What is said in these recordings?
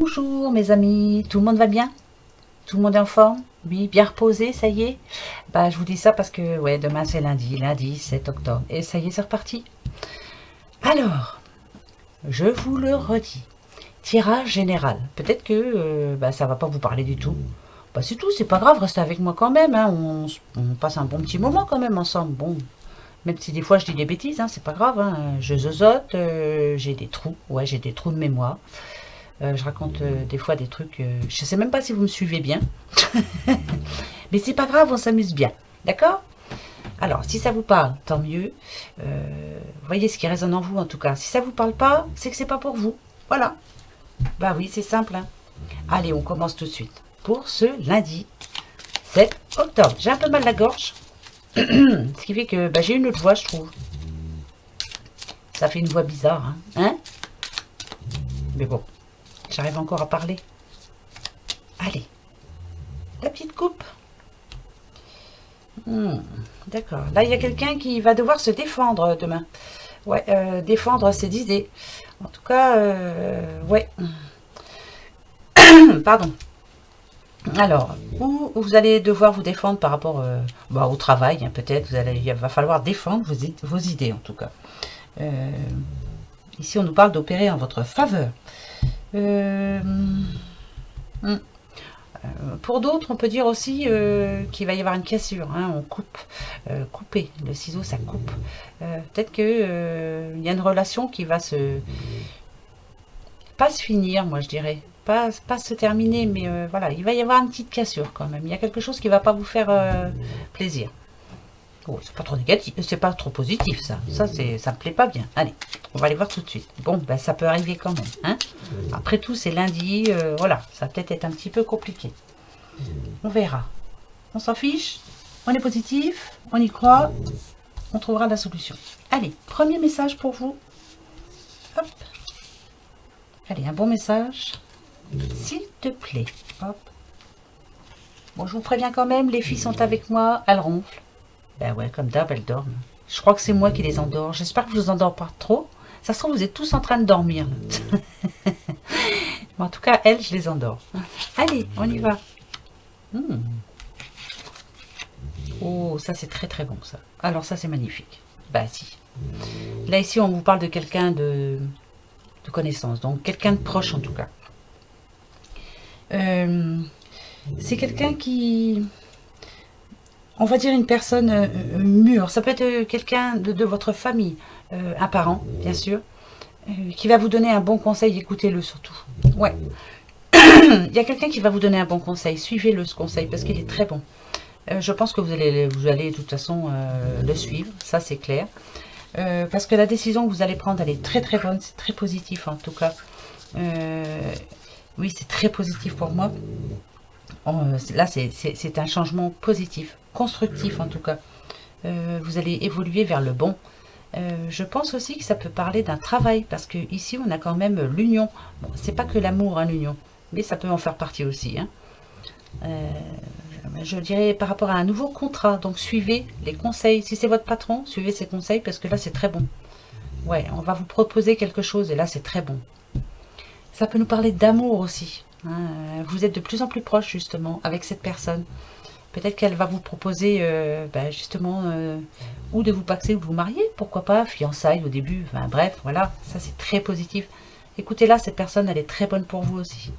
Bonjour mes amis, tout le monde va bien? Tout le monde est en forme? Oui, bien reposé, ça y est? Bah, je vous dis ça parce que ouais, demain c'est lundi 7 octobre. Et ça y est, c'est reparti. Alors, je vous le redis. Tirage général. Peut-être que bah, ça va pas vous parler du tout. Bah, c'est tout, c'est pas grave, restez avec moi quand même. Hein. On passe un bon petit moment quand même ensemble. Bon, même si des fois je dis des bêtises, hein, c'est pas grave. Hein. Je zozote, j'ai des trous. Ouais, j'ai des trous de mémoire. Je raconte des fois des trucs. Je sais même pas si vous me suivez bien. Mais c'est pas grave, on s'amuse bien. D'accord? Alors, si ça vous parle, tant mieux. Voyez ce qui résonne en vous en tout cas. Si ça vous parle pas, c'est que c'est pas pour vous. Voilà. Bah oui, c'est simple. Hein. Allez, on commence tout de suite. Pour ce lundi 7 octobre. J'ai un peu mal à la gorge. Ce qui fait que bah, j'ai une autre voix, je trouve. Ça fait une voix bizarre. Hein? Mais bon, j'arrive encore à parler. Allez, la petite coupe. D'accord. Là, il y a quelqu'un qui va devoir se défendre demain. Ouais, défendre ses idées. En tout cas, ouais. Pardon. Alors, où vous allez devoir vous défendre par rapport bah, au travail, hein, peut-être. Il va falloir défendre vos idées, en tout cas. Ici, on nous parle d'opérer en votre faveur. Pour d'autres, on peut dire aussi qu'il va y avoir une cassure. Hein, on coupe. Couper. Le ciseau, ça coupe. Peut-être qu'il y a une relation qui va pas se finir, moi je dirais. Pas se terminer, mais voilà, il va y avoir une petite cassure quand même. Il y a quelque chose qui va pas vous faire plaisir. Oh, c'est pas trop négatif, c'est pas trop positif ça. Ça me plaît pas bien. Allez, on va aller voir tout de suite. Bon, ben ça peut arriver quand même. Hein. Après tout, c'est lundi, voilà, ça va peut-être être un petit peu compliqué. On verra. On s'en fiche, on est positif, on y croit, on trouvera la solution. Allez, premier message pour vous. Hop. Allez, un bon message. S'il te plaît. Hop. Bon, je vous préviens quand même, les filles sont avec moi, elles ronflent. Ben ouais, comme d'hab, elles dorment. Je crois que c'est moi qui les endors. J'espère que je vous endors pas trop. Ça se trouve, vous êtes tous en train de dormir. Mais en tout cas, elles, je les endors. Allez, on y va. Oh, ça c'est très très bon ça. Alors ça c'est magnifique. Bah si. Là ici, on vous parle de quelqu'un de connaissance. Donc quelqu'un de proche en tout cas. C'est quelqu'un qui... On va dire une personne mûre. Ça peut être quelqu'un de votre famille, un parent, bien sûr, qui va vous donner un bon conseil. Écoutez-le surtout. Ouais. Il y a quelqu'un qui va vous donner un bon conseil. Suivez-le, ce conseil, parce qu'il est très bon. Je pense que vous allez de toute façon le suivre. Ça, c'est clair. Parce que la décision que vous allez prendre, elle est très très bonne. C'est très positif, en tout cas. Oui, c'est très positif pour moi. Là, c'est un changement positif, constructif en tout cas. Vous allez évoluer vers le bon. Je pense aussi que ça peut parler d'un travail, parce que ici on a quand même l'union. Bon, c'est pas que l'amour, hein, l'union, mais ça peut en faire partie aussi. Hein. Je dirais par rapport à un nouveau contrat. Donc suivez les conseils. Si c'est votre patron, suivez ses conseils, parce que là c'est très bon. Ouais, on va vous proposer quelque chose et là c'est très bon. Ça peut nous parler d'amour aussi. Vous êtes de plus en plus proche justement avec cette personne. Peut-être qu'elle va vous proposer justement ou de vous paxer ou de vous marier, pourquoi pas, fiançailles au début, enfin bref, voilà, ça c'est très positif. Écoutez là, cette personne elle est très bonne pour vous aussi.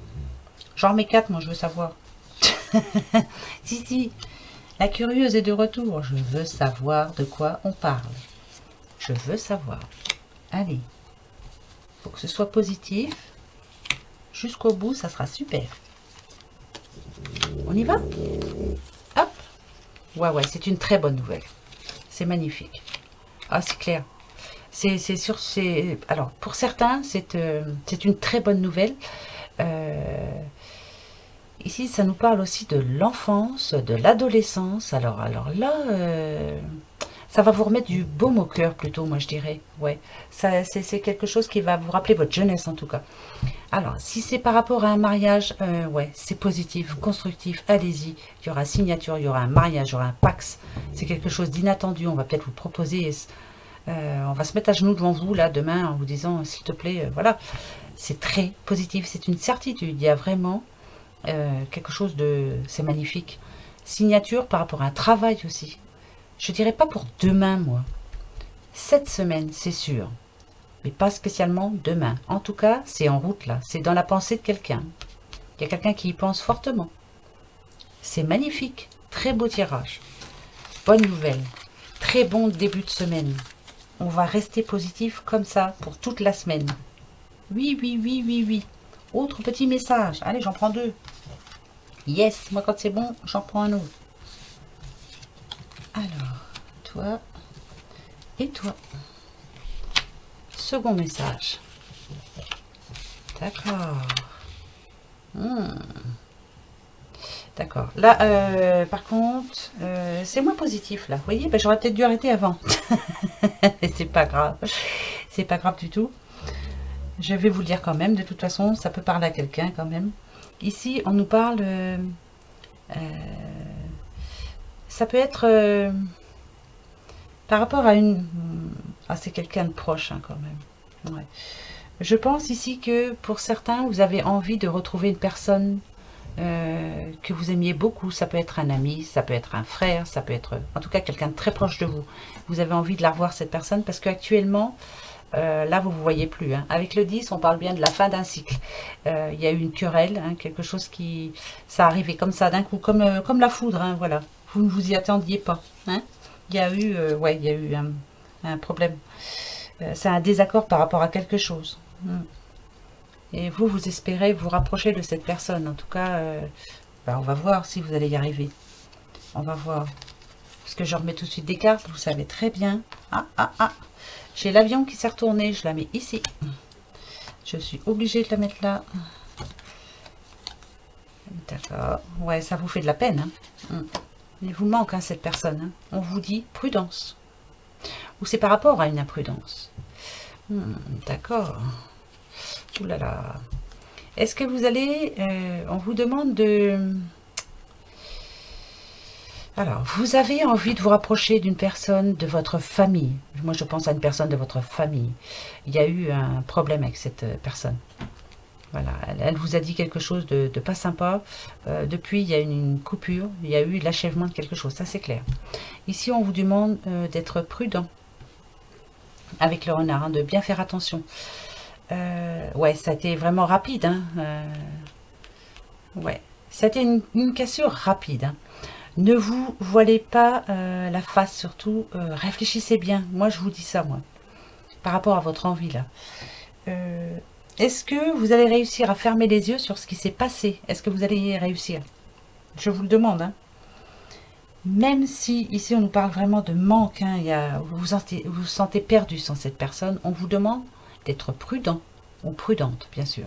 J'en remets 4, moi je veux savoir. Si, la curieuse est de retour, je veux savoir de quoi on parle. Je veux savoir. Allez, faut que ce soit positif. Jusqu'au bout, ça sera super. On y va? Hop. Ouais, c'est une très bonne nouvelle. C'est magnifique. Ah, c'est clair. Alors, pour certains, c'est une très bonne nouvelle. Ici, ça nous parle aussi de l'enfance, de l'adolescence. Alors là, ça va vous remettre du baume au cœur plutôt, moi je dirais. Ouais, c'est quelque chose qui va vous rappeler votre jeunesse en tout cas. Alors, si c'est par rapport à un mariage, ouais, c'est positif, constructif, allez-y. Il y aura signature, il y aura un mariage, il y aura un pax. C'est quelque chose d'inattendu, on va peut-être vous proposer. On va se mettre à genoux devant vous, là, demain, en vous disant, s'il te plaît, voilà. c'est très positif, c'est une certitude. Il y a vraiment quelque chose de... C'est magnifique. Signature par rapport à un travail aussi. Je dirais pas pour demain, moi. Cette semaine, c'est sûr. Mais pas spécialement demain. En tout cas, c'est en route là. C'est dans la pensée de quelqu'un. Il y a quelqu'un qui y pense fortement. C'est magnifique. Très beau tirage. Bonne nouvelle. Très bon début de semaine. On va rester positif comme ça pour toute la semaine. Oui, oui, oui, oui, oui. Autre petit message. Allez, j'en prends 2. Yes, moi quand c'est bon, j'en prends un autre. Alors, toi et toi. Second message. D'accord. D'accord. Là, par contre, c'est moins positif, là. Vous voyez, ben, j'aurais peut-être dû arrêter avant. C'est pas grave. C'est pas grave du tout. Je vais vous le dire quand même. De toute façon, ça peut parler à quelqu'un quand même. Ici, on nous parle... ça peut être par rapport à une... Ah, c'est quelqu'un de proche, hein, quand même. Ouais. Je pense ici que pour certains, vous avez envie de retrouver une personne que vous aimiez beaucoup. Ça peut être un ami, ça peut être un frère, ça peut être en tout cas quelqu'un de très proche de vous. Vous avez envie de la revoir, cette personne, parce qu'actuellement, là, vous ne vous voyez plus. Hein. Avec le 10, on parle bien de la fin d'un cycle. Il y a eu une querelle, hein, quelque chose qui... Ça arrivait comme ça, d'un coup, comme la foudre, hein, voilà. Vous ne vous y attendiez pas. Hein. Il y a eu, ouais, il y a eu un problème. C'est un désaccord par rapport à quelque chose. Et vous, vous espérez vous rapprocher de cette personne. En tout cas, on va voir si vous allez y arriver. On va voir. Parce que je remets tout de suite des cartes, vous savez très bien. Ah, ah, ah. J'ai l'avion qui s'est retourné, je la mets ici. Je suis obligée de la mettre là. D'accord. Ouais, ça vous fait de la peine. Hein. Il vous manque, hein, cette personne. Hein. On vous dit prudence. Ou c'est par rapport à une imprudence. D'accord. Ouh là là. Est-ce que vous allez... on vous demande de... Alors, vous avez envie de vous rapprocher d'une personne de votre famille. Moi, je pense à une personne de votre famille. Il y a eu un problème avec cette personne. Voilà, elle vous a dit quelque chose de pas sympa. Depuis, il y a une coupure. Il y a eu l'achèvement de quelque chose, ça c'est clair. Ici, on vous demande d'être prudent avec le renard, hein, de bien faire attention. Ouais, ça a été vraiment rapide. Hein, ouais, ça a été une cassure rapide. Hein. Ne vous voilez pas la face, surtout. Réfléchissez bien. Moi, je vous dis ça, moi. Par rapport à votre envie, là. Est-ce que vous allez réussir à fermer les yeux sur ce qui s'est passé? Est-ce que vous allez réussir? Je vous le demande. Hein. Même si, ici, on nous parle vraiment de manque. Hein, vous vous sentez perdu sans cette personne. On vous demande d'être prudent. Ou prudente, bien sûr.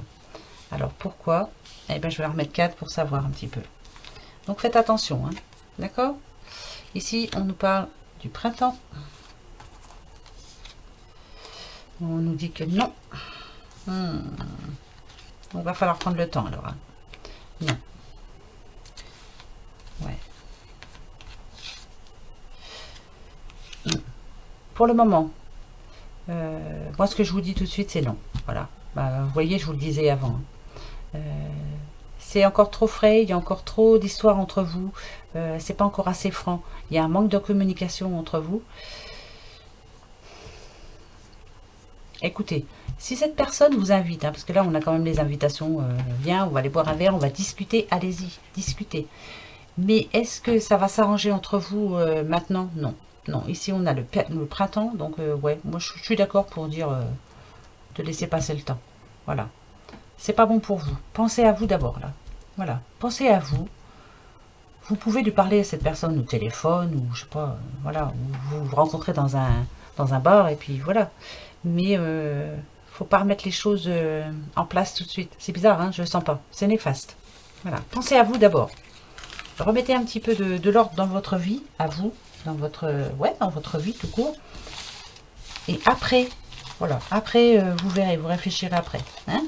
Alors, pourquoi? Eh bien, je vais en remettre 4 pour savoir un petit peu. Donc, faites attention. Hein. D'accord? Ici, on nous parle du printemps. On nous dit que non. On va falloir prendre le temps, alors. Hein. Non. Ouais. Pour le moment, moi, ce que je vous dis tout de suite, c'est non. Voilà. Bah, vous voyez, je vous le disais avant. C'est encore trop frais, il y a encore trop d'histoires entre vous. C'est pas encore assez franc. Il y a un manque de communication entre vous. Écoutez, si cette personne vous invite, hein, parce que là on a quand même les invitations, viens, on va aller boire un verre, on va discuter, allez-y, discutez. Mais est-ce que ça va s'arranger entre vous maintenant? Non. Non, ici on a le printemps, donc ouais, moi je suis d'accord pour dire de laisser passer le temps. Voilà. C'est pas bon pour vous. Pensez à vous d'abord, là. Voilà. Pensez à vous. Vous pouvez lui parler à cette personne au téléphone, ou je sais pas, voilà, ou vous vous rencontrez dans un bar, et puis voilà. Mais faut pas remettre les choses en place tout de suite. C'est bizarre, hein, je le sens pas. C'est néfaste. Voilà. Pensez à vous d'abord. Remettez un petit peu de l'ordre dans votre vie, à vous, dans votre vie tout court. Et après, voilà, après, vous verrez, vous réfléchirez après. Hein.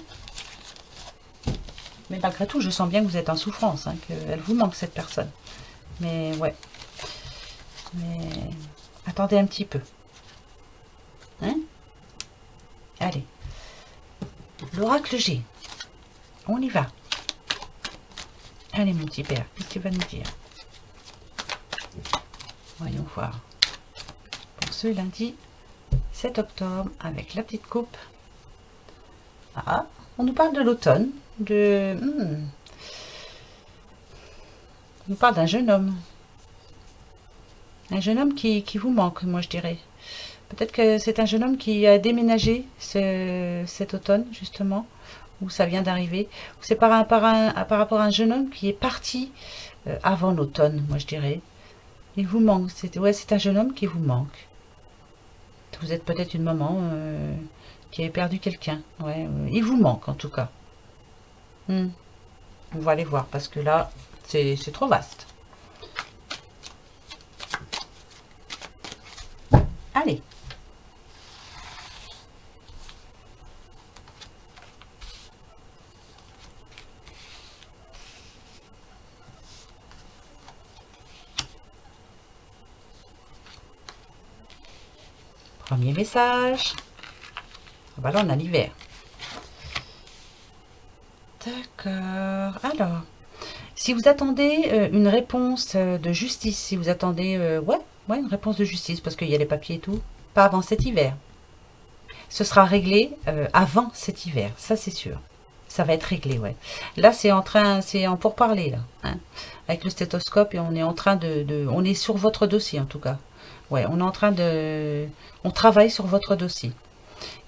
Mais malgré tout, je sens bien que vous êtes en souffrance, hein, qu'elle vous manque, cette personne. Mais ouais. Mais attendez un petit peu. Hein. Allez. l'oracle G. On y va. Allez, mon petit père, qu'est-ce que tu vas nous dire? Voyons voir. Pour ce lundi 7 octobre, avec la petite coupe. Ah, on nous parle de l'automne. On nous parle d'un jeune homme. Un jeune homme qui vous manque, moi je dirais. Peut-être que c'est un jeune homme qui a déménagé cet automne, justement, où ça vient d'arriver. C'est par rapport à un jeune homme qui est parti avant l'automne, moi je dirais. Il vous manque. C'est un jeune homme qui vous manque. Vous êtes peut-être une maman qui a perdu quelqu'un. Ouais, il vous manque en tout cas. On va aller voir parce que là, c'est trop vaste. Allez. Premier message. Ah bah là, on a l'hiver. D'accord. Alors, si vous attendez une réponse de justice, si vous attendez, ouais, une réponse de justice, parce qu'il y a les papiers et tout, pas avant cet hiver. Ce sera réglé avant cet hiver, ça c'est sûr. Ça va être réglé, ouais. Là, c'est en pourparler, là. Hein, avec le stéthoscope, et on est en train on est sur votre dossier, en tout cas. Ouais, on est en train on travaille sur votre dossier.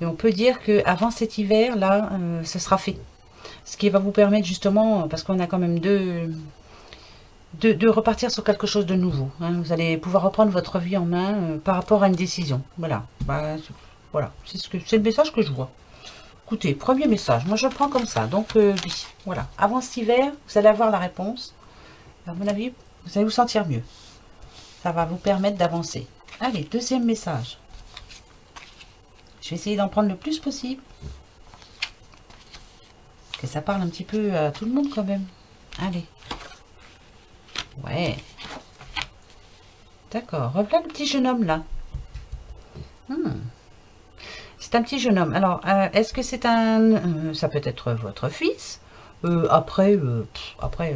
Et on peut dire qu'avant cet hiver, là, ce sera fait. Ce qui va vous permettre justement, parce qu'on a quand même de repartir sur quelque chose de nouveau. Hein. Vous allez pouvoir reprendre votre vie en main par rapport à une décision. Voilà. Bah, voilà. C'est le message que je vois. Écoutez, premier message. Moi, je le prends comme ça. Donc, oui. Voilà. Avant cet hiver, vous allez avoir la réponse. À mon avis, vous allez vous sentir mieux. Ça va vous permettre d'avancer. Allez, deuxième message. Je vais essayer d'en prendre le plus possible. Que ça parle un petit peu à tout le monde quand même. Allez. Ouais. D'accord. Revoilà le petit jeune homme là. C'est un petit jeune homme. Alors, est-ce que c'est ça peut être votre fils. Après,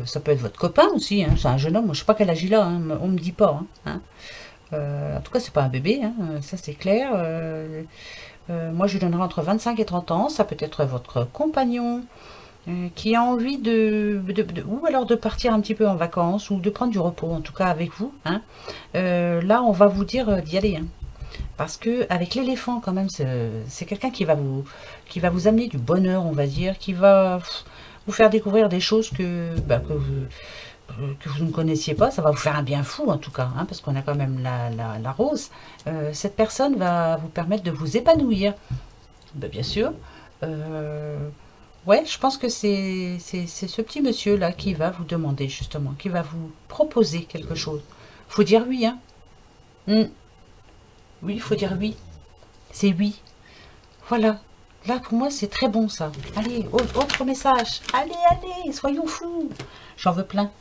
ça peut être votre copain aussi. Hein. C'est un jeune homme. Je ne sais pas quel âge il a. Hein. On ne me dit pas. Hein. En tout cas, c'est pas un bébé. Hein. Ça, c'est clair. Moi, je lui donnerai entre 25 et 30 ans. Ça peut être votre compagnon qui a envie ou alors de partir un petit peu en vacances ou de prendre du repos, en tout cas avec vous. Hein. Là, on va vous dire d'y aller. Hein. Parce que avec l'éléphant, quand même, c'est quelqu'un qui va vous amener du bonheur, on va dire, qui va vous faire découvrir des choses que vous ne connaissiez pas. Ça va vous faire un bien fou, en tout cas, hein, parce qu'on a quand même la rose. Cette personne va vous permettre de vous épanouir. Ben, bien sûr. Ouais, je pense que c'est ce petit monsieur-là qui va vous demander, justement, qui va vous proposer quelque chose. Faut dire oui, hein. Oui, il faut dire oui. C'est oui. Voilà. Là, pour moi, c'est très bon, ça. Allez, autre message. Allez, soyons fous. J'en veux plein.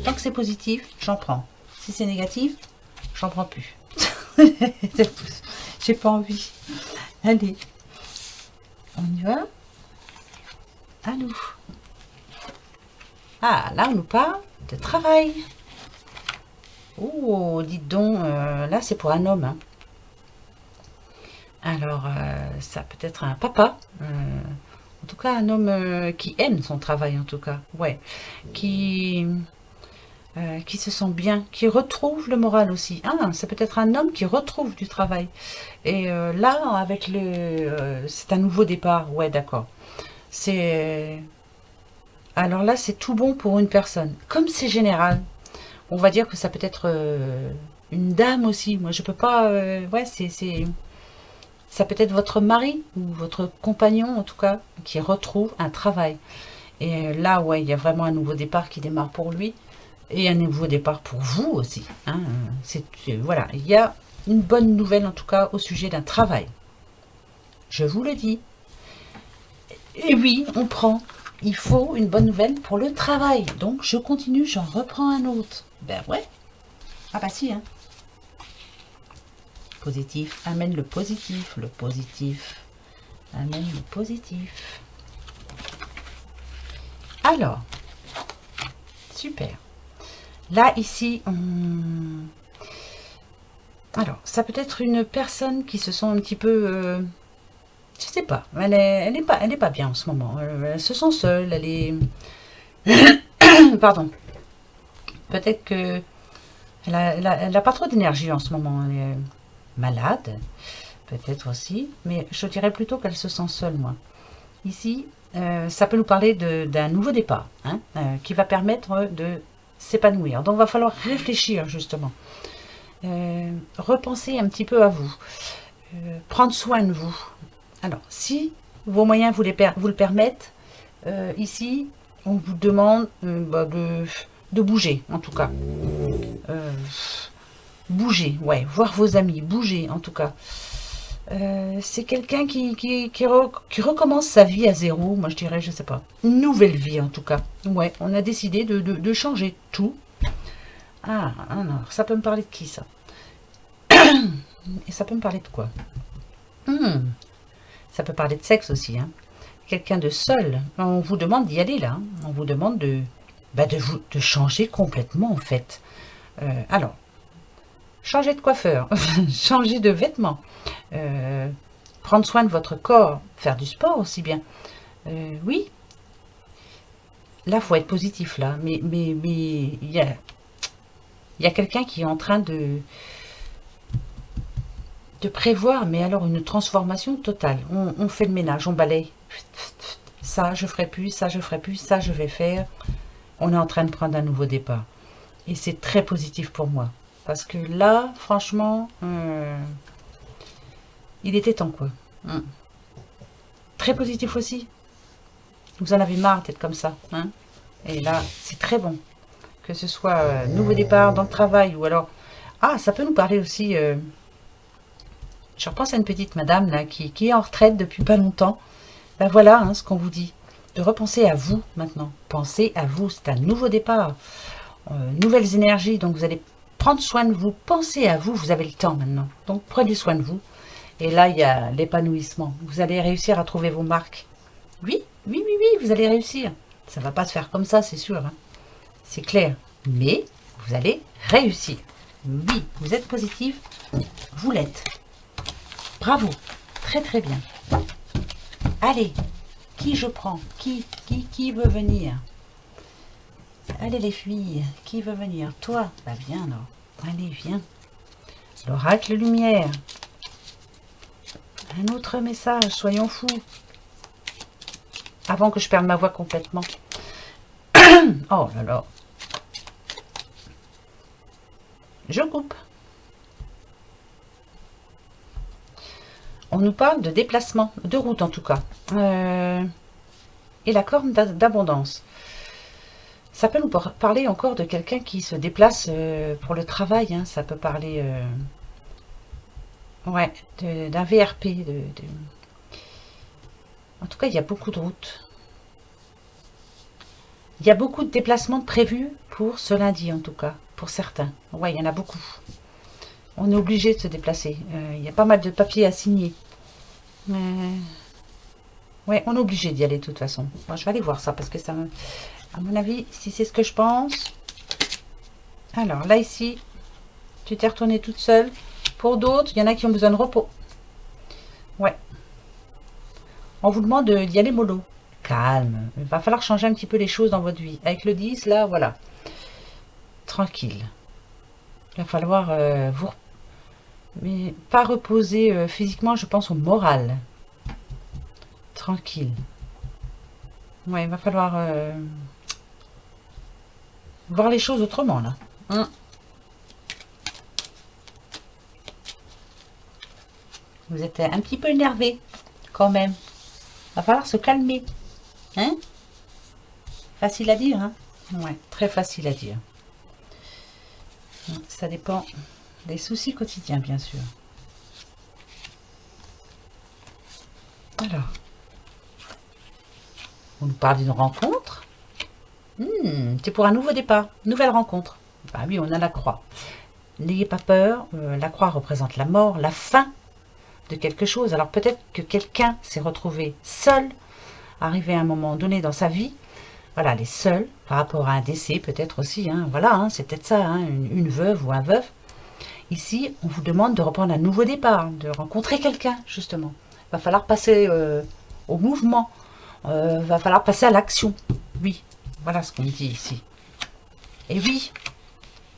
Tant que c'est positif, j'en prends. Si c'est négatif, j'en prends plus. J'ai pas envie. Allez. On y va. À nous. Ah, là, on nous parle de travail. Oh, dites donc, là, c'est pour un homme. Hein. Alors, ça peut être un papa. En tout cas, un homme qui aime son travail, en tout cas. Ouais. Qui se sent bien, qui retrouve le moral aussi. Ah, ça peut être un homme qui retrouve du travail. Et là, avec c'est un nouveau départ. Ouais, d'accord. Alors là, c'est tout bon pour une personne. Comme c'est général, on va dire que ça peut être une dame aussi. Moi, je peux pas... ouais, ça peut être votre mari ou votre compagnon, en tout cas, qui retrouve un travail. Et là, ouais, il y a vraiment un nouveau départ qui démarre pour lui. Et un nouveau départ pour vous aussi. Hein. Voilà, il y a une bonne nouvelle, en tout cas, au sujet d'un travail. Je vous le dis. Et oui, on prend. Il faut une bonne nouvelle pour le travail. Donc, je continue, j'en reprends un autre. Ben ouais. Ah bah si, hein. Positif, amène le positif. Le positif, amène le positif. Alors, super. Là, ici, alors, ça peut être une personne qui se sent un petit peu... je sais pas, elle est pas bien en ce moment. Elle se sent seule, elle est... Pardon. Peut-être que elle a pas trop d'énergie en ce moment. Elle est malade, peut-être aussi. Mais je dirais plutôt qu'elle se sent seule, moi. Ici, ça peut nous parler d'un nouveau départ, hein, qui va permettre de s'épanouir. Donc, il va falloir réfléchir, justement. Repenser un petit peu à vous. Prendre soin de vous. Alors, si vos moyens vous le permettent, ici, on vous demande de bouger, en tout cas. Bouger, ouais, voir vos amis, bouger, en tout cas. C'est quelqu'un qui recommence sa vie à zéro, moi je dirais, je sais pas. Une nouvelle vie, en tout cas. Ouais, on a décidé de changer tout. Ah, alors, ça peut me parler de qui, ça? Et ça peut me parler de quoi? Ça peut parler de sexe aussi, hein. Quelqu'un de seul. On vous demande d'y aller, là. Hein. On vous demande de changer complètement, en fait. Alors, changer de coiffeur, changer de vêtements, prendre soin de votre corps, faire du sport aussi bien. Oui, là, faut être positif, là. Mais il y a quelqu'un qui est en train de prévoir, mais alors une transformation totale. On fait le ménage, on balaye. Ça, je ferai plus, ça, je ferai plus, ça, je vais faire. On est en train de prendre un nouveau départ. Et c'est très positif pour moi. Parce que là, franchement, il était temps, quoi. Très positif aussi. Vous en avez marre d'être comme ça. Hein, et là, c'est très bon. Que ce soit nouveau départ dans le travail ou alors... Ah, ça peut nous parler aussi... je repense à une petite madame là qui est en retraite depuis pas longtemps. Ben voilà, hein, ce qu'on vous dit. De repenser à vous maintenant. Pensez à vous, c'est un nouveau départ. Nouvelles énergies, donc vous allez prendre soin de vous. Pensez à vous, vous avez le temps maintenant. Donc prenez soin de vous. Et là, il y a l'épanouissement. Vous allez réussir à trouver vos marques. Oui, oui, oui, oui, vous allez réussir. Ça ne va pas se faire comme ça, c'est sûr. Hein. C'est clair. Mais vous allez réussir. Oui, vous êtes positif, vous l'êtes. Bravo, très très bien. Allez, qui je prends? Qui veut venir? Allez les filles, qui veut venir? Toi? Bah viens alors. Allez, viens. L'oracle lumière. Un autre message, soyons fous. Avant que je perde ma voix complètement. Oh là là. Je coupe. On nous parle de déplacement, de route en tout cas. Et la corne d'abondance. Ça peut nous parler encore de quelqu'un qui se déplace pour le travail. Hein. Ça peut parler ouais, d'un VRP. En tout cas, il y a beaucoup de routes. Il y a beaucoup de déplacements prévus pour ce lundi en tout cas, pour certains. Ouais, il y en a beaucoup. On est obligé de se déplacer. Il y a pas mal de papiers à signer. Ouais, on est obligé d'y aller de toute façon. Moi, je vais aller voir ça parce que ça me... À mon avis, si c'est ce que je pense... Alors, là, ici, tu t'es retournée toute seule. Pour d'autres, il y en a qui ont besoin de repos. Ouais. On vous demande d'y aller mollo. Calme. Il va falloir changer un petit peu les choses dans votre vie. Avec le 10, là, voilà. Tranquille. Il va falloir vous... Mais pas reposer physiquement, je pense au moral. Tranquille. Ouais, il va falloir voir les choses autrement, là. Vous êtes un petit peu énervé, quand même. Il va falloir se calmer. Hein? Facile à dire, hein? Ouais, très facile à dire. Ça dépend des soucis quotidiens, bien sûr. Alors, on nous parle d'une rencontre. C'est pour un nouveau départ, nouvelle rencontre. Bah oui, on a la croix. N'ayez pas peur, la croix représente la mort, la fin de quelque chose. Alors peut-être que quelqu'un s'est retrouvé seul, arrivé à un moment donné dans sa vie, Voilà, elle est seule par rapport à un décès, peut-être aussi. Hein, voilà, hein, c'est peut-être ça, hein, une veuve ou un veuf. Ici, on vous demande de reprendre un nouveau départ, de rencontrer quelqu'un, justement. Il va falloir passer au mouvement. Va falloir passer à l'action. Oui, voilà ce qu'on me dit ici. Et oui,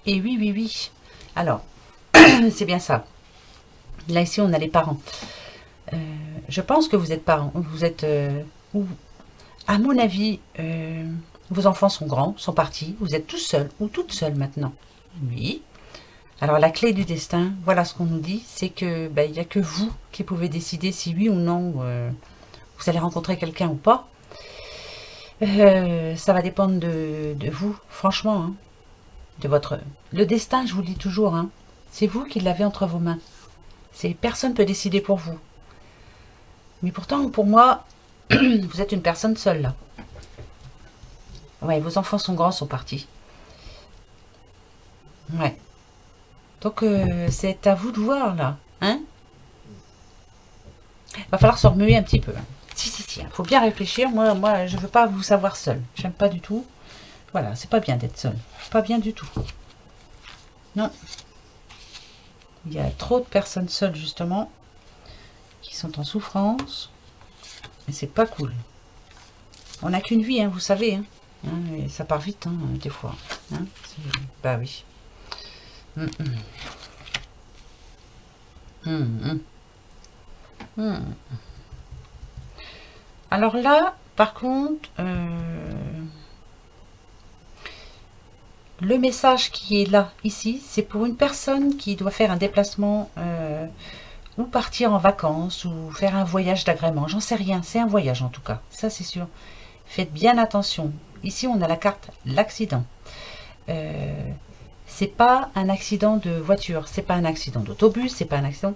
et oui, oui, oui. Alors, c'est bien ça. Là, ici, on a les parents. Je pense que vous êtes parents. Vous êtes... à mon avis, vos enfants sont grands, sont partis. Vous êtes tous seuls ou toutes seules maintenant. Oui. Alors, la clé du destin, voilà ce qu'on nous dit, c'est que il n'y a que vous qui pouvez décider si oui ou non vous allez rencontrer quelqu'un ou pas. Ça va dépendre de vous, franchement. Hein, de votre... Le destin, je vous le dis toujours, hein, c'est vous qui l'avez entre vos mains. Personne ne peut décider pour vous. Mais pourtant, pour moi, vous êtes une personne seule, là. Ouais, vos enfants sont grands, sont partis. Ouais. Donc, c'est à vous de voir, là. Hein? Va falloir se remuer un petit peu. Si, si, si. Faut bien réfléchir. Moi, je veux pas vous savoir seul. J'aime pas du tout. Voilà, c'est pas bien d'être seul. Pas bien du tout. Non. Il y a trop de personnes seules, justement, qui sont en souffrance. Et c'est pas cool. On n'a qu'une vie, hein, vous savez. Hein. Et ça part vite, hein, des fois. Hein, bah oui. Alors là, par contre, le message qui est là, ici, c'est pour une personne qui doit faire un déplacement ou partir en vacances ou faire un voyage d'agrément. J'en sais rien, c'est un voyage en tout cas, ça c'est sûr. Faites bien attention. Ici, on a la carte l'accident. C'est pas un accident de voiture, c'est pas un accident d'autobus, c'est pas un accident.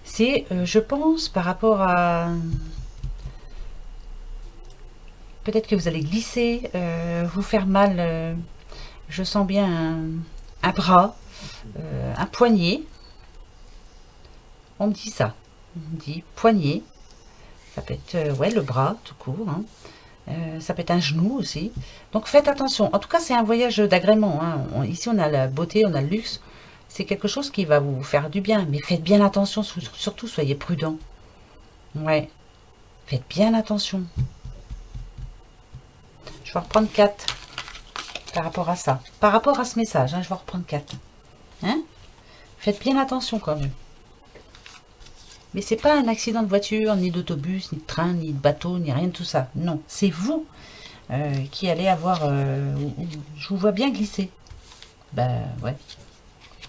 C'est, je pense, par rapport à... Peut-être que vous allez glisser, vous faire mal. Je sens bien un bras, un poignet. On me dit ça. On me dit poignet. Ça peut être ouais, le bras, tout court. Hein. Ça peut être un genou aussi. Donc faites attention. En tout cas, c'est un voyage d'agrément. Hein. Ici, on a la beauté, on a le luxe. C'est quelque chose qui va vous faire du bien. Mais faites bien attention. Surtout, soyez prudents. Ouais. Faites bien attention. Je vais reprendre 4 par rapport à ça. Par rapport à ce message, hein, je vais reprendre 4. Hein? Faites bien attention quand même. Mais c'est pas un accident de voiture, ni d'autobus, ni de train, ni de bateau, ni rien de tout ça. Non, c'est vous qui allez avoir... je vous vois bien glisser. Ben ouais,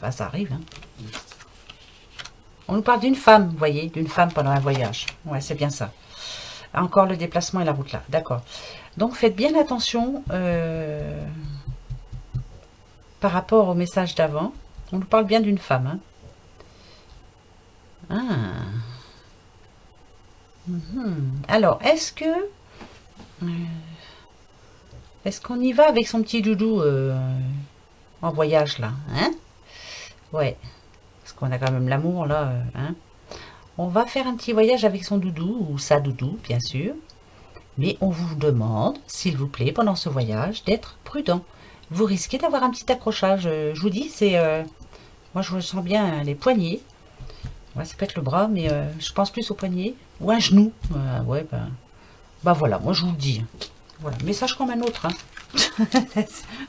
bah, ça arrive. Hein. On nous parle d'une femme, vous voyez, d'une femme pendant un voyage. Ouais, c'est bien ça. Encore le déplacement et la route là, d'accord. Donc faites bien attention par rapport au message d'avant. On nous parle bien d'une femme. Hein. Ah. Alors, est-ce qu'on y va avec son petit doudou en voyage là, hein? Ouais, parce qu'on a quand même l'amour là, hein? On va faire un petit voyage avec son doudou ou sa doudou, bien sûr. Mais on vous demande, s'il vous plaît, pendant ce voyage, d'être prudent. Vous risquez d'avoir un petit accrochage. Je vous dis, c'est... moi, je sens bien les poignets. Ouais, ça peut être le bras, mais je pense plus au poignet. Ou un genou. Ouais, bah voilà, moi je vous le dis. Voilà, message comme un autre. Hein.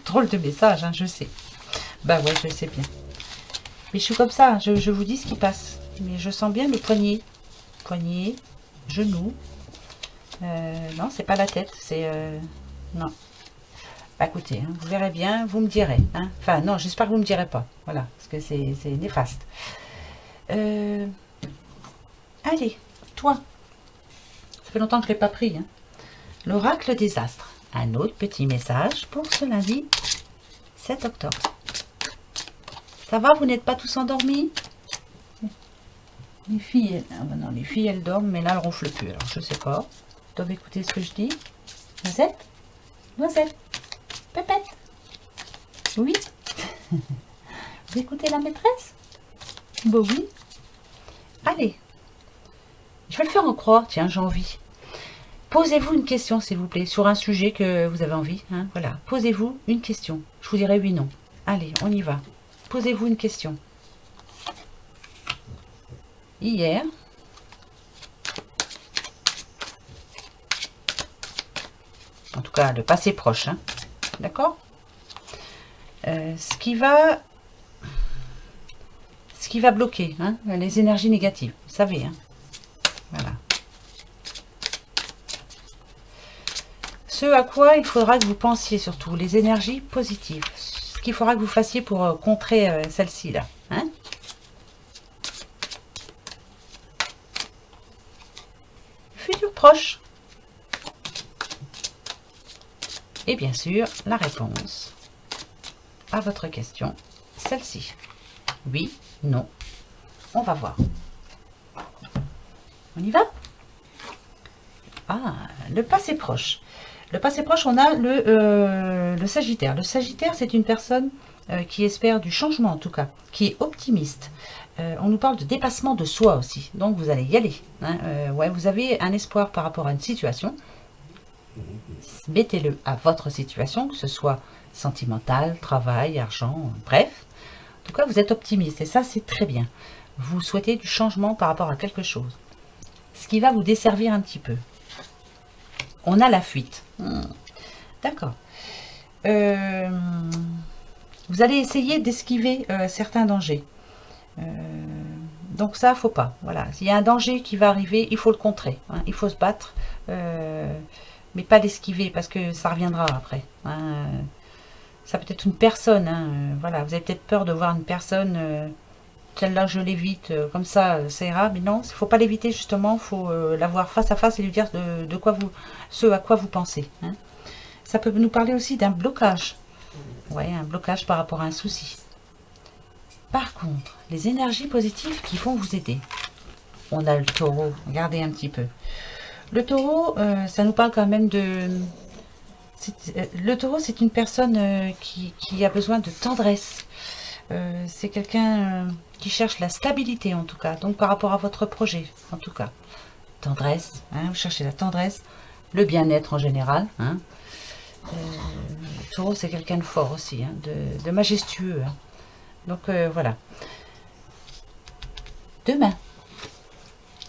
Drôle de message, hein, je sais. Bah ouais, je sais bien. Mais je suis comme ça, je vous dis ce qui passe. Mais je sens bien le poignet. Poignet, genou. Non, c'est pas la tête, c'est... non. Bah écoutez, hein, vous verrez bien, vous me direz. Hein. Enfin, non, j'espère que vous me direz pas. Voilà, parce que c'est néfaste. Allez, toi. Ça fait longtemps que je ne l'ai pas pris. Hein. L'oracle des astres. Un autre petit message pour ce lundi 7 octobre. Ça va, vous n'êtes pas tous endormis? Les filles, non, les filles, elles dorment, mais là, elles ronflent plus. Alors, je sais pas. Elles doivent écouter ce que je dis. Noisette? Noisette? Pépette? Oui? Vous écoutez la maîtresse? Bah oui. Allez. Je vais le faire en croix. Tiens, j'ai envie. Posez-vous une question, s'il vous plaît, sur un sujet que vous avez envie. Hein, voilà. Posez-vous une question. Je vous dirai oui, non. Allez, on y va. Posez-vous une question. Hier, en tout cas, le passé proche. Hein, d'accord. Ce qui va bloquer, hein, les énergies négatives. Vous savez, hein. Voilà. Ce à quoi il faudra que vous pensiez surtout, les énergies positives. Ce qu'il faudra que vous fassiez pour contrer celle-ci là. Hein. Futur proche. Et bien sûr, la réponse à votre question, celle-ci. Oui, non. On va voir. On y va? Ah, le passé proche. Le passé proche, on a le Sagittaire. Le Sagittaire, c'est une personne qui espère du changement, en tout cas, qui est optimiste. On nous parle de dépassement de soi aussi. Donc, vous allez y aller. Hein. Ouais, vous avez un espoir par rapport à une situation. Mettez-le à votre situation, que ce soit sentimentale, travail, argent, bref. En tout cas, vous êtes optimiste et ça, c'est très bien. Vous souhaitez du changement par rapport à quelque chose. Ce qui va vous desservir un petit peu. On a la fuite. D'accord. Vous allez essayer d'esquiver certains dangers. Donc ça, faut pas. Voilà. S'il y a un danger qui va arriver, il faut le contrer. Hein. Il faut se battre. Mais pas l'esquiver parce que ça reviendra après. Hein. Ça peut être une personne. Hein. Voilà. Vous avez peut-être peur de voir une personne... celle-là, je l'évite, comme ça ira. Mais non, il ne faut pas l'éviter, justement. Il faut la voir face à face et lui dire de quoi ce à quoi vous pensez. Hein. Ça peut nous parler aussi d'un blocage. Ouais, un blocage par rapport à un souci. Par contre, les énergies positives qui vont vous aider. On a le taureau. Regardez un petit peu. Le taureau, ça nous parle quand même de... Le taureau, c'est une personne qui a besoin de tendresse. C'est quelqu'un qui cherche la stabilité en tout cas, donc par rapport à votre projet en tout cas. Tendresse, hein, vous cherchez la tendresse, le bien-être en général. Hein. Le taureau c'est quelqu'un de fort aussi, hein, de majestueux. Hein. Donc voilà. Demain,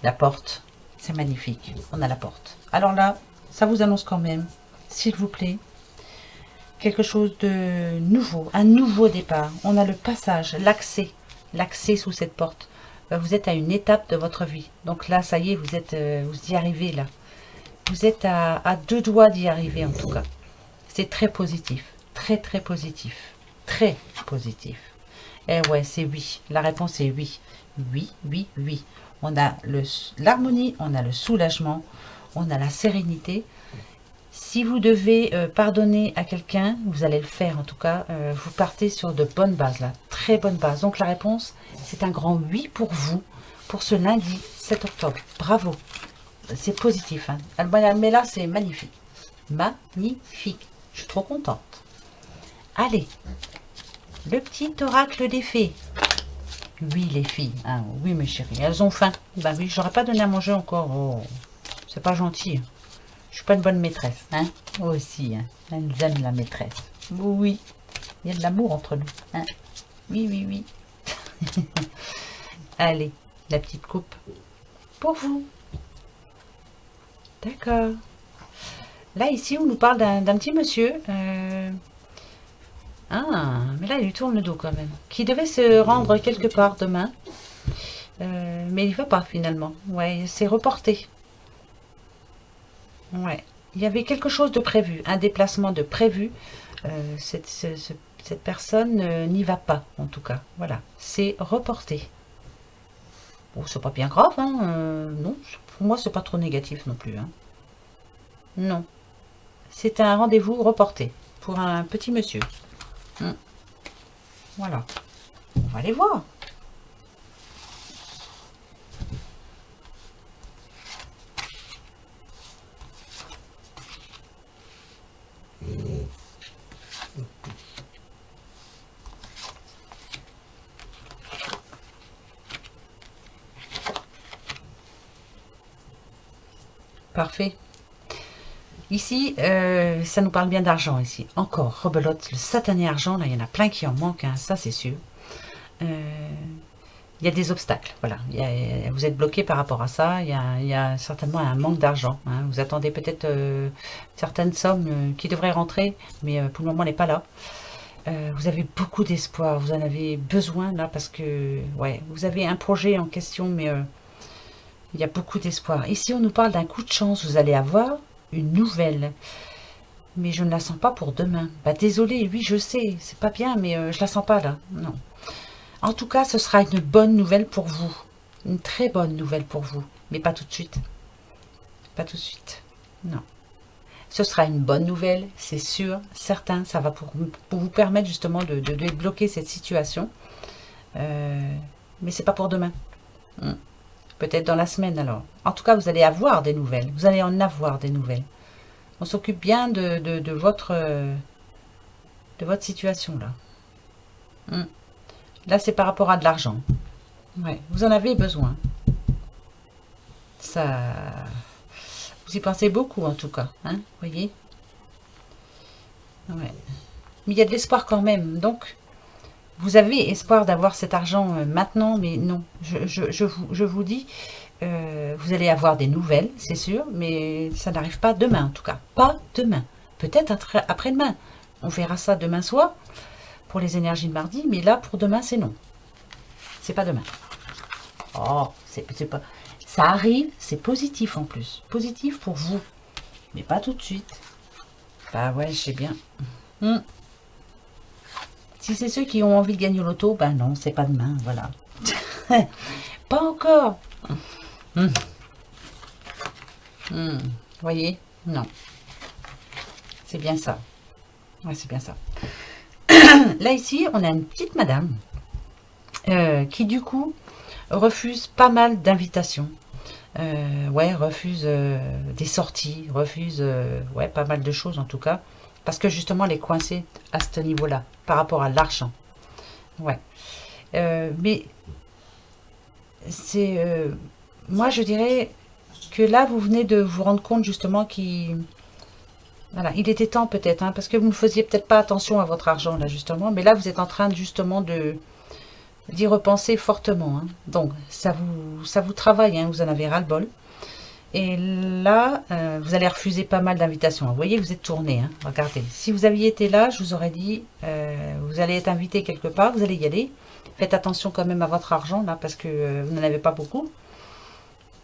la porte, c'est magnifique, on a la porte. Alors là, ça vous annonce quand même, s'il vous plaît, quelque chose de nouveau, un nouveau départ. On a le passage, l'accès sous cette porte. Vous êtes à une étape de votre vie. Donc là, ça y est, vous y arrivez là. Vous êtes à deux doigts d'y arriver en tout cas. C'est très positif, très très positif, très positif. Et ouais, c'est oui. La réponse est oui. Oui, oui, oui. On a l'harmonie, on a le soulagement, on a la sérénité. Si vous devez pardonner à quelqu'un, vous allez le faire en tout cas. Vous partez sur de bonnes bases là, très bonnes bases. Donc la réponse, c'est un grand oui pour vous, pour ce lundi 7 octobre. Bravo, c'est positif. Hein. Mais là, c'est magnifique. Magnifique. Je suis trop contente. Allez, le petit oracle des fées. Oui, les filles. Hein, oui, mes chéries, elles ont faim. Ben oui, j'aurais pas donné à manger encore. Oh, c'est pas gentil. Je suis pas une bonne maîtresse, hein. Moi aussi, hein. Elles aiment la maîtresse. Oui, il y a de l'amour entre nous, hein. Oui, oui, oui. Allez, la petite coupe pour vous. D'accord. Là, ici, on nous parle d'un petit monsieur. Ah, mais là, il lui tourne le dos quand même. Qui devait se rendre quelque part demain. Mais il ne va pas finalement. Ouais, c'est reporté. Ouais. Il y avait quelque chose de prévu, un déplacement de prévu. Cette personne n'y va pas, en tout cas. Voilà, c'est reporté. Bon, c'est pas bien grave, hein. Non, pour moi, c'est pas trop négatif non plus. Hein. Non. C'est un rendez-vous reporté pour un petit monsieur. Voilà. On va aller voir. Parfait. Ici, ça nous parle bien d'argent ici. Encore, rebelote, le satané argent, là, il y en a plein qui en manquent, hein, ça c'est sûr. Il y a des obstacles, voilà. Vous êtes bloqué par rapport à ça, il y a certainement un manque d'argent. Hein. Vous attendez peut-être certaines sommes qui devraient rentrer, mais pour le moment, elle n'est pas là. Vous avez beaucoup d'espoir, vous en avez besoin là, parce que, ouais, vous avez un projet en question, mais il y a beaucoup d'espoir. Ici, on nous parle d'un coup de chance, vous allez avoir une nouvelle. Mais je ne la sens pas pour demain. Bah désolé, oui je sais, c'est pas bien, mais je la sens pas là. Non. En tout cas, ce sera une bonne nouvelle pour vous. Une très bonne nouvelle pour vous. Mais pas tout de suite. Pas tout de suite. Non. Ce sera une bonne nouvelle, c'est sûr, certain. Ça va pour vous permettre justement de débloquer cette situation. Mais c'est pas pour demain. Peut-être dans la semaine alors. En tout cas, vous allez avoir des nouvelles. Vous allez en avoir des nouvelles. On s'occupe bien de votre situation là. Là, c'est par rapport à de l'argent. Ouais, vous en avez besoin. Ça, vous y pensez beaucoup en tout cas, hein, voyez. Ouais. Mais il y a de l'espoir quand même. Donc, vous avez espoir d'avoir cet argent maintenant, mais non. Je vous dis, vous allez avoir des nouvelles, c'est sûr, mais ça n'arrive pas demain en tout cas. Pas demain. Peut-être après-demain. On verra ça demain soir pour les énergies de mardi, mais là, pour demain, c'est non. C'est pas demain. Oh, c'est pas... Ça arrive, c'est positif en plus. Positif pour vous, mais pas tout de suite. Bah ouais, je sais bien. Si c'est ceux qui ont envie de gagner au loto, ben non, c'est pas demain, voilà. Pas encore. Voyez? Non. C'est bien ça. Ouais, c'est bien ça. Là, ici, on a une petite madame qui, du coup, refuse pas mal d'invitations. Ouais, refuse des sorties, refuse ouais, pas mal de choses en tout cas. Parce que justement, elle est coincée à ce niveau-là, par rapport à l'argent. Ouais. Mais c'est... moi, je dirais que là, vous venez de vous rendre compte justement qu'il... Voilà, il était temps peut-être, hein, parce que vous ne faisiez peut-être pas attention à votre argent, là, justement. Mais là, vous êtes en train justement d'y repenser fortement. Hein. Donc, ça vous travaille, hein, vous en avez ras-le-bol. Et là, vous allez refuser pas mal d'invitations. Vous voyez, vous êtes tourné. Hein. Regardez, si vous aviez été là, je vous aurais dit, vous allez être invité quelque part, vous allez y aller. Faites attention quand même à votre argent, là, parce que vous n'en avez pas beaucoup.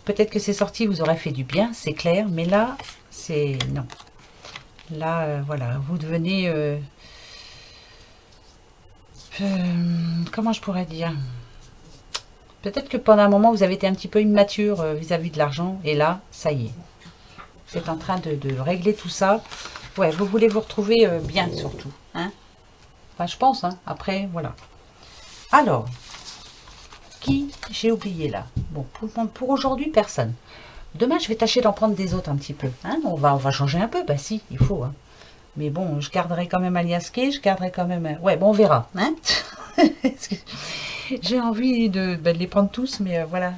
Peut-être que ces sorties vous auraient fait du bien, c'est clair. Mais là, c'est... Non. Là, voilà, vous devenez... comment je pourrais dire? Peut-être que pendant un moment, vous avez été un petit peu immature vis-à-vis de l'argent. Et là, ça y est. Vous êtes en train de régler tout ça. Ouais, vous voulez vous retrouver bien, surtout. Hein, enfin, je pense. Hein. Après, voilà. Alors, qui j'ai oublié là? Bon, pour aujourd'hui, personne. Demain, je vais tâcher d'en prendre des autres un petit peu. Hein. On va changer un peu. Bah si, il faut. Hein. Mais bon, je garderai quand même Alias Kay, je garderai quand même... Ouais, bon, on verra. Hein. J'ai envie de les prendre tous, mais voilà.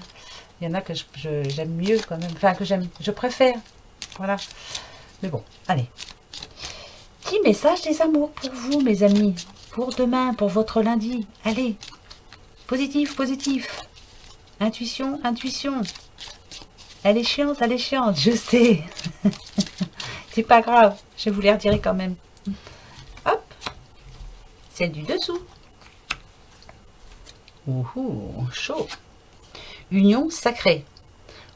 Il y en a que j'aime mieux quand même. Enfin, que je préfère. Voilà. Mais bon, allez. Petit message des amours pour vous, mes amis. Pour demain, pour votre lundi. Allez. Positif, positif. Intuition, intuition. Elle est chiante, je sais. C'est pas grave, je vous les redirai quand même. Hop. Celle du dessous. Ouhou, chaud. Union sacrée.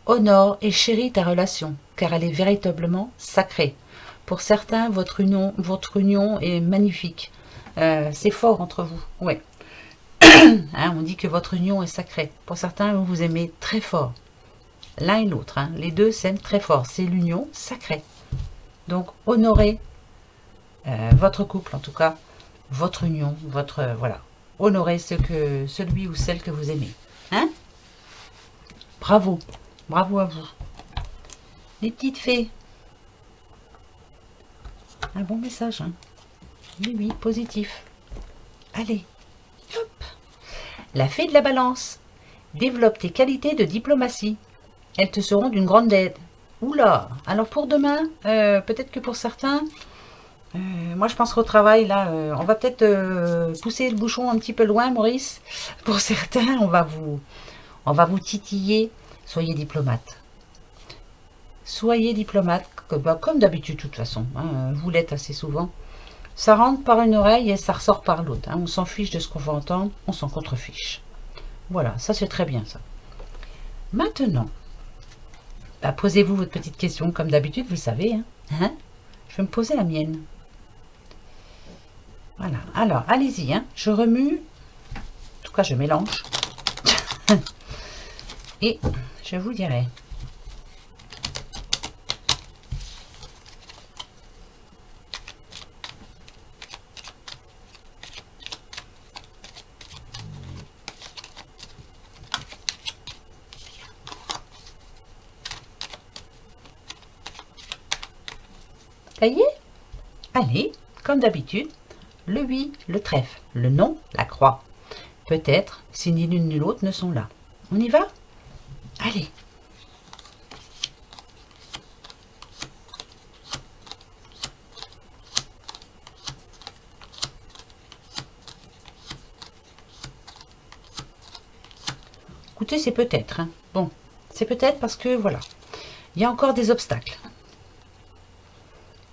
Honore et chéris ta relation, car elle est véritablement sacrée. Pour certains, votre union est magnifique. C'est fort entre vous. Ouais. Hein, on dit que votre union est sacrée. Pour certains, vous vous aimez très fort. L'un et l'autre. Hein, les deux s'aiment très fort. C'est l'union sacrée. Donc, honorez votre couple, en tout cas, votre union, votre... voilà. Honorez celui ou celle que vous aimez. Hein? Bravo. Bravo à vous. Les petites fées. Un bon message. Hein? Oui, oui, positif. Allez. Hop. La fée de la balance. Développe tes qualités de diplomatie. Elles te seront d'une grande aide. Oula, alors pour demain, peut-être que pour certains, moi je penserai au travail, là, on va peut-être pousser le bouchon un petit peu loin, Maurice. Pour certains, on va vous titiller. Soyez diplomate. Soyez diplomate, comme d'habitude de toute façon, hein, vous l'êtes assez souvent. Ça rentre par une oreille et ça ressort par l'autre. Hein. On s'en fiche de ce qu'on va entendre, on s'en contrefiche. Voilà, ça c'est très bien ça. Maintenant, bah, posez-vous votre petite question, comme d'habitude, vous le savez. Hein. Je vais me poser la mienne. Voilà, alors allez-y, hein. Je remue, en tout cas je mélange. Et je vous dirai. Ça y est? Allez, comme d'habitude, le oui, le trèfle, le non, la croix. Peut-être si ni l'une ni l'autre ne sont là. On y va? Allez. Écoutez, c'est peut-être. Hein. Bon, c'est peut-être parce que, voilà, il y a encore des obstacles.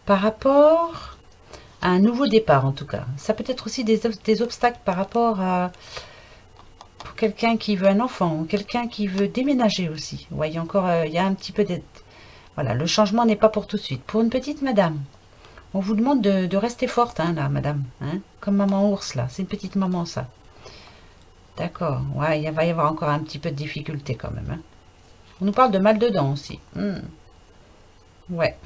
Par rapport à un nouveau départ, en tout cas. Ça peut être aussi des obstacles par rapport à pour quelqu'un qui veut un enfant, ou quelqu'un qui veut déménager aussi. Vous voyez, encore, il y a un petit peu d'aide. Voilà, le changement n'est pas pour tout de suite. Pour une petite madame, on vous demande de rester forte, hein, là, madame. Hein, comme maman ours, là. C'est une petite maman, ça. D'accord. Ouais, il va y avoir encore un petit peu de difficulté, quand même. Hein. On nous parle de mal de dents aussi. Ouais.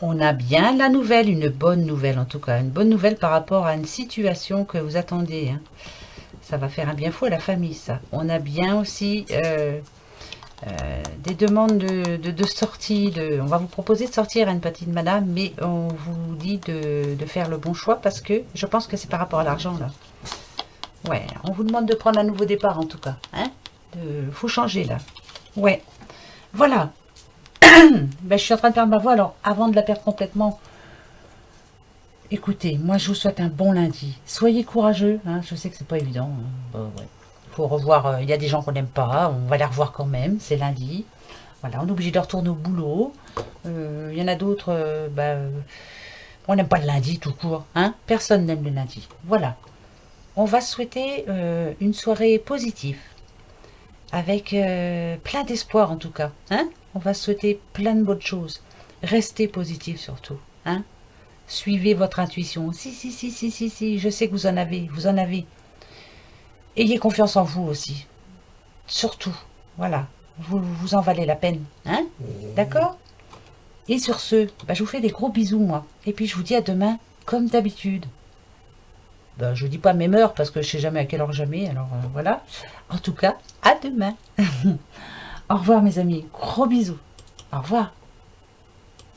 On a bien la nouvelle, une bonne nouvelle en tout cas. Une bonne nouvelle par rapport à une situation que vous attendez. Hein. Ça va faire un bien fou à la famille, ça. On a bien aussi des demandes de sortie. On va vous proposer de sortir à une petite madame, mais on vous dit de faire le bon choix parce que je pense que c'est par rapport à l'argent, là. Ouais, on vous demande de prendre un nouveau départ en tout cas. Hein. Faut changer, là. Ouais. Voilà. Ben, je suis en train de perdre ma voix, alors avant de la perdre complètement, écoutez, moi je vous souhaite un bon lundi. Soyez courageux, hein, je sais que c'est pas évident. Hein. Bah, ouais. Faut revoir, il y a des gens qu'on n'aime pas, on va les revoir quand même, c'est lundi. Voilà, on est obligé de retourner au boulot. Il y en a d'autres, on n'aime pas le lundi tout court. Hein. Personne n'aime le lundi. Voilà, on va souhaiter une soirée positive. Avec plein d'espoir en tout cas. Hein. On va souhaiter plein de bonnes choses. Restez positif surtout. Hein. Suivez votre intuition. Si, je sais que vous en avez. Vous en avez. Ayez confiance en vous aussi. Surtout. Voilà. Vous en valez la peine. Hein. D'accord. Et sur ce, je vous fais des gros bisous moi. Et puis je vous dis à demain comme d'habitude. Je ne dis pas même heure parce que je ne sais jamais à quelle heure jamais. Alors voilà. En tout cas, à demain. Au revoir mes amis. Gros bisous. Au revoir.